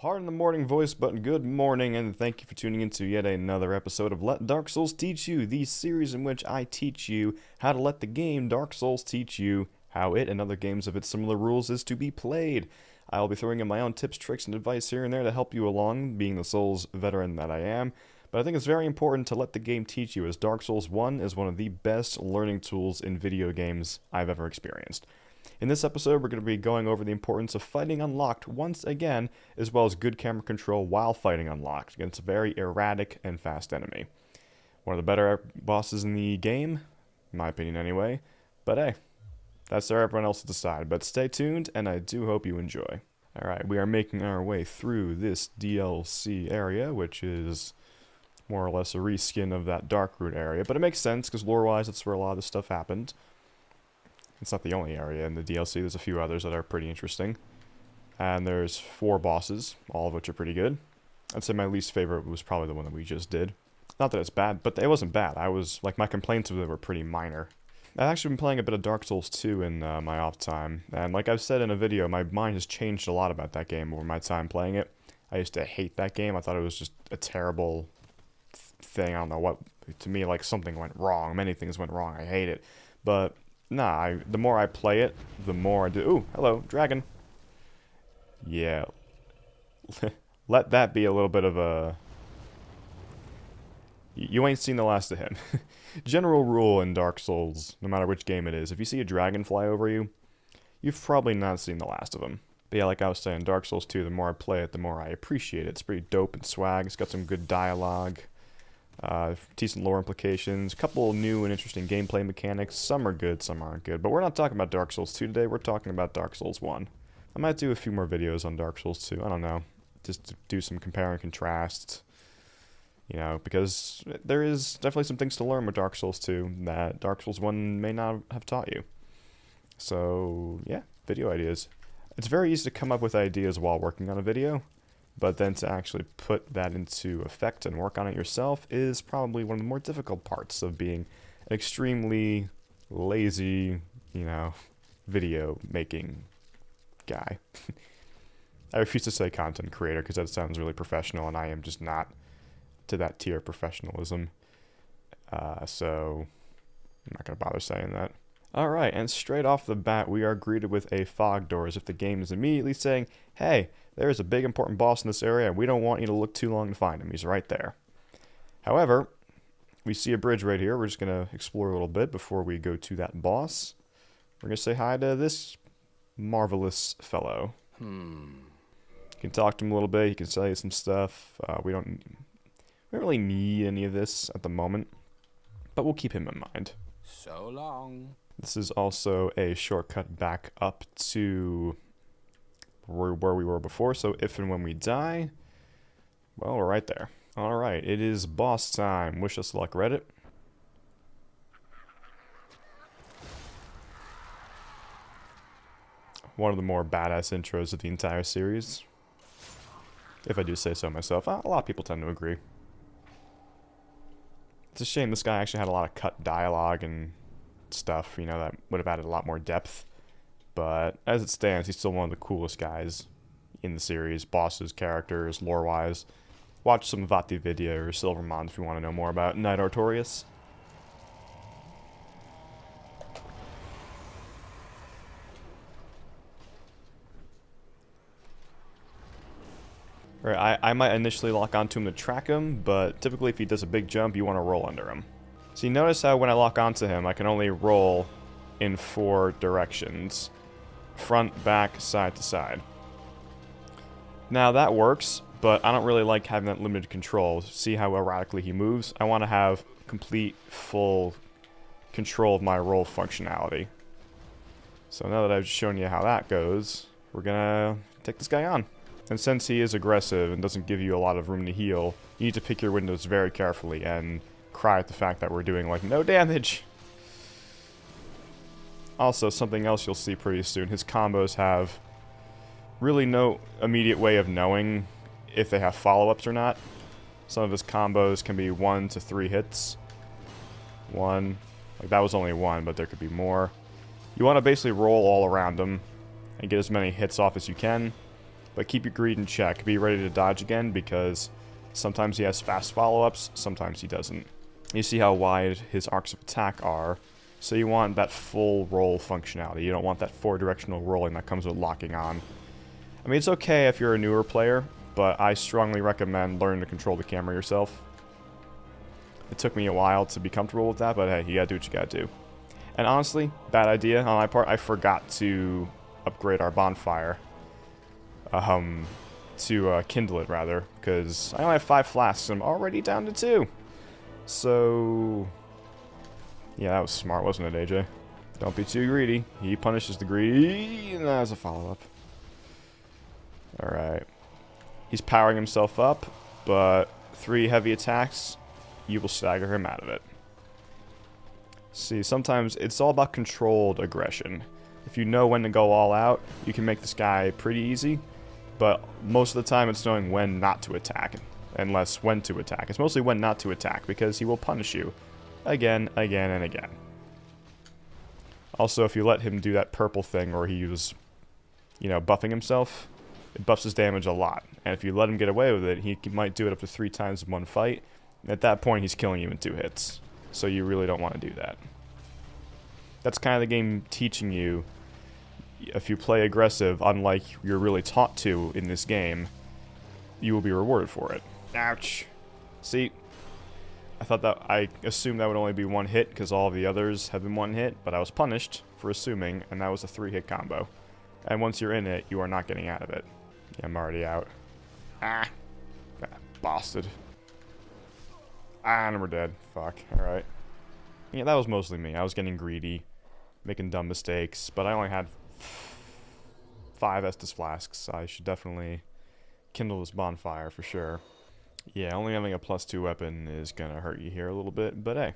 Pardon the morning voice, but good morning, and thank you for tuning into yet another episode of Let Dark Souls Teach You, the series in which I teach you how to let the game Dark Souls teach you how it and other games of its similar rules is to be played. I'll be throwing in my own tips, tricks, and advice here and there to help you along, being the Souls veteran that I am. But I think it's very important to let the game teach you, as Dark Souls 1 is one of the best learning tools in video games I've ever experienced. In this episode, we're going to be going over the importance of fighting unlocked once again, as well as good camera control while fighting unlocked against a very erratic and fast enemy. One of the better bosses in the game, in my opinion anyway, but hey, that's for everyone else to decide. But stay tuned, and I do hope you enjoy. Alright, we are making our way through this DLC area, which is more or less a reskin of that Darkroot area, but it makes sense, because lore-wise, that's where a lot of this stuff happened. It's not the only area in the DLC, there's a few others that are pretty interesting. And there's 4 bosses, all of which are pretty good. I'd say my least favorite was probably the one that we just did. Not that it's bad, but it wasn't bad. My complaints with it were pretty minor. I've actually been playing a bit of Dark Souls 2 in my off time, and like I've said in a video, my mind has changed a lot about that game over my time playing it. I used to hate that game. I thought it was just a terrible thing. I don't know what, to me, like, something went wrong. Many things went wrong. I hate it. But nah, the more I play it, the more I do. Ooh, hello, dragon. Yeah. Let that be a little bit of a... You ain't seen the last of him. General rule in Dark Souls, no matter which game it is, if you see a dragon fly over you, you've probably not seen the last of him. But yeah, like I was saying, Dark Souls 2, the more I play it, the more I appreciate it. It's pretty dope and swag. It's got some good dialogue. Decent lore implications, a couple new and interesting gameplay mechanics. Some are good, some aren't good. But we're not talking about Dark Souls 2 today, we're talking about Dark Souls 1. I might do a few more videos on Dark Souls 2, I don't know. Just to do some compare and contrast. You know, because there is definitely some things to learn with Dark Souls 2 that Dark Souls 1 may not have taught you. So, yeah, video ideas. It's very easy to come up with ideas while working on a video. But then to actually put that into effect and work on it yourself is probably one of the more difficult parts of being an extremely lazy, you know, video making guy. I refuse to say content creator because that sounds really professional, and I am just not to that tier of professionalism. So I'm not going to bother saying that. Alright, and straight off the bat, we are greeted with a fog door, as if the game is immediately saying, hey, there is a big important boss in this area, and we don't want you to look too long to find him. He's right there. However, we see a bridge right here. We're just going to explore a little bit before we go to that boss. We're going to say hi to this marvelous fellow. You can talk to him a little bit. He can tell you some stuff. We don't really need any of this at the moment, but we'll keep him in mind. So long. This is also a shortcut back up to where we were before, so if and when we die, well, we're right there. Alright, it is boss time. Wish us luck, Reddit. One of the more badass intros of the entire series, if I do say so myself. A lot of people tend to agree. It's a shame this guy actually had a lot of cut dialogue and stuff, you know, that would have added a lot more depth. But as it stands, he's still one of the coolest guys in the series. Bosses, characters, lore-wise. Watch some Vati video or Silvermond if you want to know more about Knight Artorias. Right, I might initially lock onto him to track him, but typically if he does a big jump, you want to roll under him. So you notice how when I lock onto him, I can only roll in 4 directions. Front, back, side to side. Now that works, but I don't really like having that limited control. See how erratically he moves? I want to have complete, full control of my roll functionality. So now that I've shown you how that goes, we're gonna take this guy on. And since he is aggressive and doesn't give you a lot of room to heal, you need to pick your windows very carefully and cry at the fact that we're doing, like, no damage. Also, something else you'll see pretty soon, his combos have really no immediate way of knowing if they have follow-ups or not. Some of his combos can be 1 to 3 hits. Like that was only 1, but there could be more. You want to basically roll all around him and get as many hits off as you can. But keep your greed in check. Be ready to dodge again, because sometimes he has fast follow-ups, sometimes he doesn't. You see how wide his arcs of attack are, so you want that full roll functionality. You don't want that 4-directional rolling that comes with locking on. I mean, it's okay if you're a newer player, but I strongly recommend learning to control the camera yourself. It took me a while to be comfortable with that, but hey, you gotta do what you gotta do. And honestly, bad idea on my part, I forgot to upgrade our bonfire. To kindle it, rather, because I only have 5 flasks and I'm already down to 2. So, yeah, that was smart, wasn't it, AJ? Don't be too greedy. He punishes the greedy, and that's a follow-up. Alright. He's powering himself up, but 3 heavy attacks, you will stagger him out of it. See, sometimes it's all about controlled aggression. If you know when to go all out, you can make this guy pretty easy. But most of the time it's knowing when not to attack, and less when to attack. It's mostly when not to attack, because he will punish you again, again, and again. Also, if you let him do that purple thing where he was, you know, buffing himself, it buffs his damage a lot. And if you let him get away with it, he might do it up to 3 times in one fight. At that point, he's killing you in 2 hits. So you really don't want to do that. That's kind of the game teaching you, if you play aggressive, unlike you're really taught to in this game, you will be rewarded for it. Ouch. See, I assumed that would only be 1 hit because all of the others have been 1 hit, but I was punished for assuming, and that was a 3-hit combo. And once you're in it, you are not getting out of it. Yeah, I'm already out. Bastard. And we're dead. Fuck. Alright. Yeah, that was mostly me. I was getting greedy, making dumb mistakes, but I only had 5 Estus flasks. I should definitely kindle this bonfire for sure. Yeah, only having a +2 weapon is gonna hurt you here a little bit, but hey,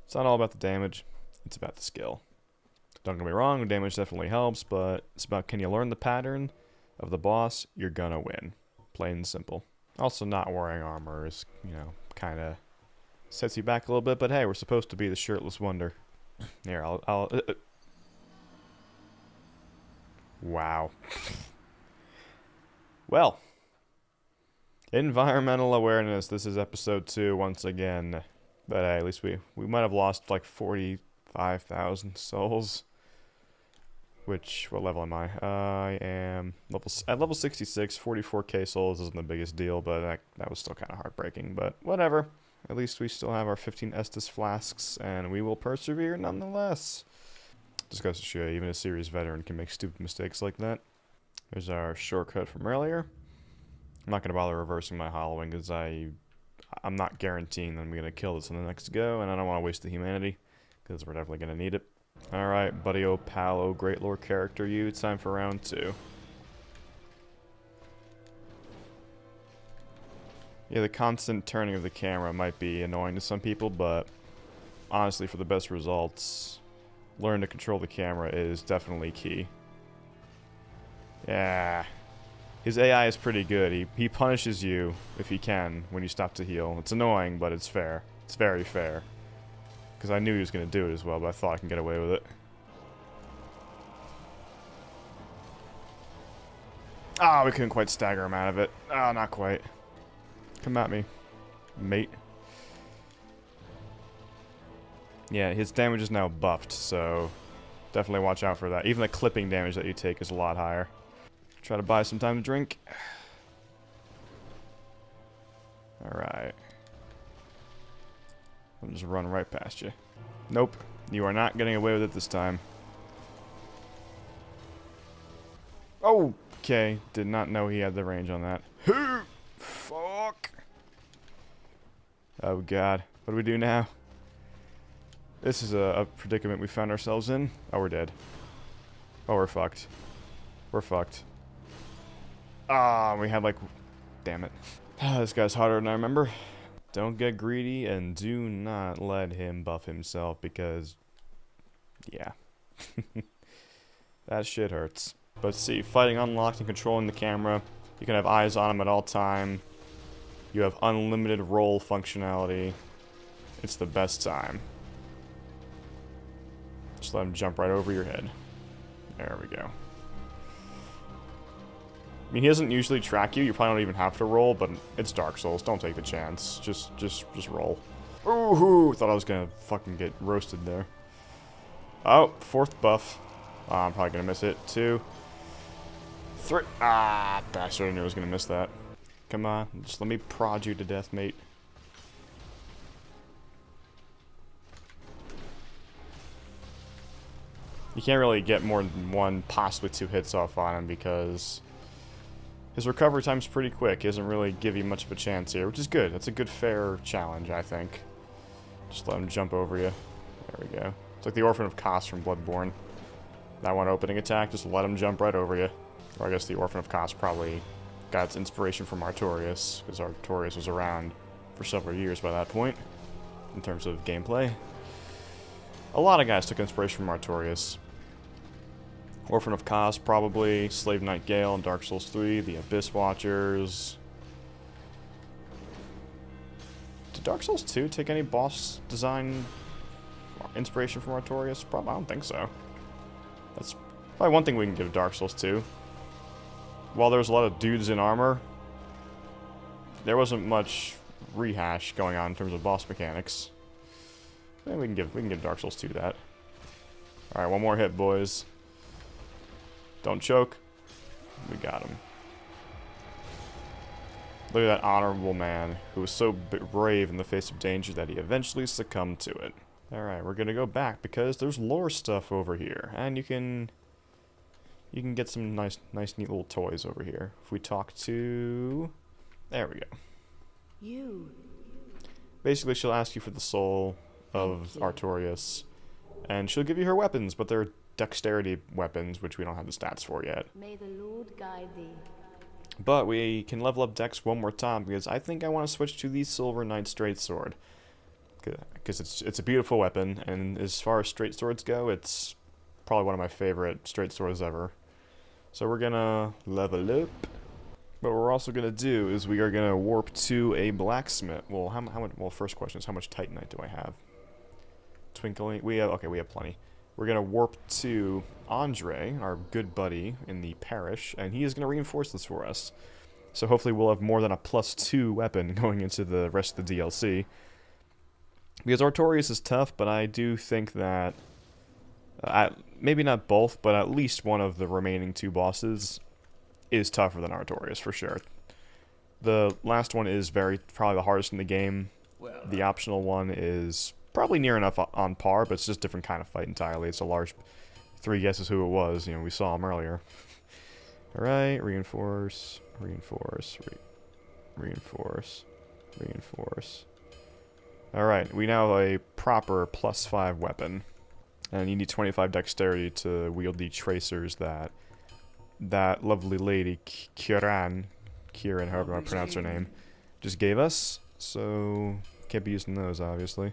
it's not all about the damage, it's about the skill. Don't get me wrong, damage definitely helps, but it's about, can you learn the pattern of the boss, you're gonna win. Plain and simple. Also, not wearing armor is, you know, kinda sets you back a little bit, but hey, we're supposed to be the shirtless wonder. Here, Wow. Well, environmental awareness. This is episode 2 once again. But hey, at least we might have lost like 45,000 souls. Which, what level am I? I am at level 66. 44k souls isn't the biggest deal, but that was still kind of heartbreaking. But whatever. At least we still have our 15 Estus flasks, and we will persevere nonetheless. Just goes to show you, even a serious veteran can make stupid mistakes like that. There's our shortcut from earlier. I'm not going to bother reversing my hollowing because I'm not guaranteeing that I'm going to kill this in the next go, and I don't want to waste the humanity because we're definitely going to need it. Alright, buddy, oh pal, oh great lore character, you. It's time for round 2. Yeah, the constant turning of the camera might be annoying to some people, but honestly, for the best results, learn to control the camera is definitely key. Yeah. His AI is pretty good. He punishes you, if he can, when you stop to heal. It's annoying, but it's fair. It's very fair. Because I knew he was going to do it as well, but I thought I can get away with it. Ah, we couldn't quite stagger him out of it. Ah, not quite. Come at me, mate. Yeah, his damage is now buffed, so definitely watch out for that. Even the clipping damage that you take is a lot higher. Try to buy some time to drink. Alright. I'll just run right past you. Nope, you are not getting away with it this time. Oh, okay. Did not know he had the range on that. Fuck. Oh god. What do we do now? This is a predicament we found ourselves in. Oh, we're dead. Oh, we're fucked. We're fucked. Ah, we had like... Damn it. This guy's harder than I remember. Don't get greedy and do not let him buff himself because... Yeah. That shit hurts. But see, fighting unlocked and controlling the camera. You can have eyes on him at all time. You have unlimited roll functionality. It's the best time. Just let him jump right over your head. There we go. I mean, he doesn't usually track you. You probably don't even have to roll, but it's Dark Souls. Don't take the chance. Just roll. Ooh, thought I was gonna fucking get roasted there. Oh, 4th buff. Oh, I'm probably gonna miss it. 2, 3. Ah, bastard! I knew I was gonna miss that. Come on, just let me prod you to death, mate. You can't really get more than 1, possibly 2 hits off on him because his recovery time's pretty quick. He doesn't really give you much of a chance here, which is good. That's a good, fair challenge, I think. Just let him jump over you. There we go. It's like the Orphan of Kos from Bloodborne. That one opening attack, just let him jump right over you. Or I guess the Orphan of Kos probably got its inspiration from Artorias, because Artorias was around for several years by that point, in terms of gameplay. A lot of guys took inspiration from Artorias. Orphan of Kos, probably. Slave Knight Gale in Dark Souls 3. The Abyss Watchers. Did Dark Souls 2 take any boss design inspiration from Artorias? Probably, I don't think so. That's probably one thing we can give Dark Souls 2. While there's a lot of dudes in armor, there wasn't much rehash going on in terms of boss mechanics. Yeah, we can give Dark Souls 2 that. Alright, one more hit, boys. Don't choke. We got him. Look at that honorable man who was so brave in the face of danger that he eventually succumbed to it. Alright, we're gonna go back because there's lore stuff over here. And you can get some nice neat little toys over here. If we talk to... There we go. Basically, she'll ask you for the soul of Artorias. And she'll give you her weapons, but they're dexterity weapons, which we don't have the stats for yet. May the Lord guide thee. But we can level up Dex one more time, because I think I want to switch to the Silver Knight Straight Sword. Because it's a beautiful weapon, and as far as straight swords go, it's probably one of my favorite straight swords ever. So we're gonna level up. What we're also gonna do is we are gonna warp to a blacksmith. Well, how much? Well, first question is how much Titanite do I have? Twinkling. We have plenty. We're gonna warp to Andre, our good buddy in the parish, and he is gonna reinforce this for us. So hopefully we'll have more than a +2 weapon going into the rest of the DLC. Because Artorias is tough, but I do think that maybe not both, but at least one of the remaining 2 bosses is tougher than Artorias for sure. The last one is probably the hardest in the game. The optional one is probably near enough on par, but it's just a different kind of fight entirely. It's a large 3 guesses who it was. You know, we saw him earlier. All right, reinforce, reinforce, reinforce, reinforce. All right, we now have a proper +5 weapon, and you need 25 dexterity to wield the tracers that lovely lady Kieran, however I pronounce her name, just gave us. So can't be using those, obviously.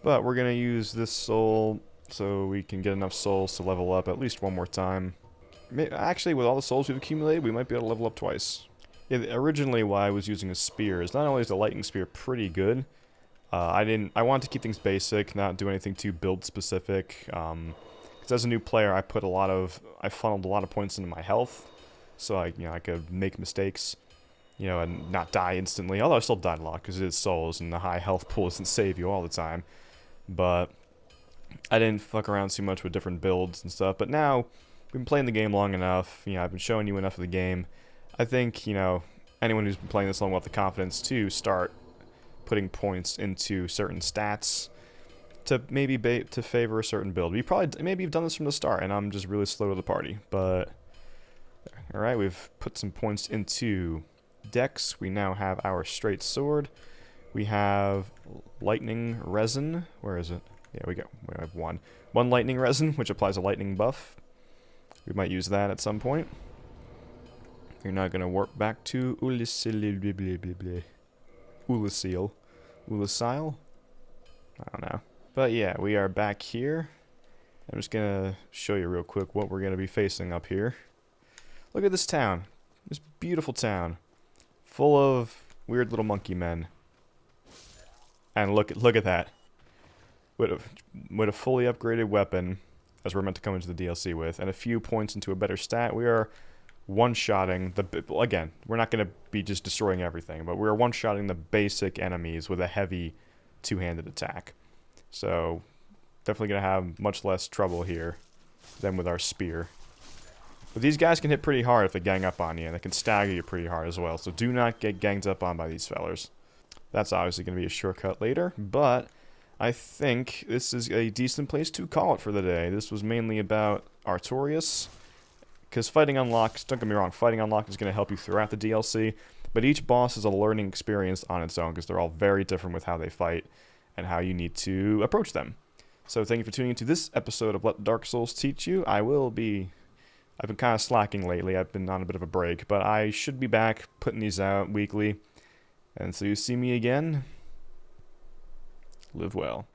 But we're gonna use this soul so we can get enough souls to level up at least one more time. Actually, with all the souls we've accumulated, we might be able to level up twice. Yeah, originally why I was using a spear is not only is the lightning spear pretty good, I wanted to keep things basic, not do anything too build specific. Because as a new player, I funneled a lot of points into my health, so I could make mistakes, and not die instantly. Although I still died a lot because it is souls, and the high health pool doesn't save you all the time. But I didn't fuck around too much with different builds and stuff. But now we've been playing the game long enough. I've been showing you enough of the game. I think anyone who's been playing this long will have the confidence to start putting points into certain stats to maybe to favor a certain build. Maybe you've done this from the start, and I'm just really slow to the party. But all right, we've put some points into Dex. We now have our straight sword. We have lightning resin. Where is it? Yeah, we have one lightning resin, which applies a lightning buff. We might use that at some point. We're now gonna warp back to Ulysil. I don't know. But yeah, we are back here. I'm just gonna show you real quick what we're gonna be facing up here. Look at this town. This beautiful town. Full of weird little monkey men. And look at that. With a fully upgraded weapon, as we're meant to come into the DLC with, and a few points into a better stat, we are one-shotting again, we're not going to be just destroying everything, but we're one-shotting the basic enemies with a heavy two-handed attack. So definitely going to have much less trouble here than with our spear. But these guys can hit pretty hard if they gang up on you, and they can stagger you pretty hard as well. So do not get ganged up on by these fellers. That's obviously going to be a shortcut later, but I think this is a decent place to call it for the day. This was mainly about Artorias, because fighting unlocked, don't get me wrong, fighting unlocked is going to help you throughout the DLC, but each boss is a learning experience on its own, because they're all very different with how they fight and how you need to approach them. So thank you for tuning into this episode of Let Dark Souls Teach You. I've been kind of slacking lately. I've been on a bit of a break, but I should be back putting these out weekly. And so you see me again. Live well.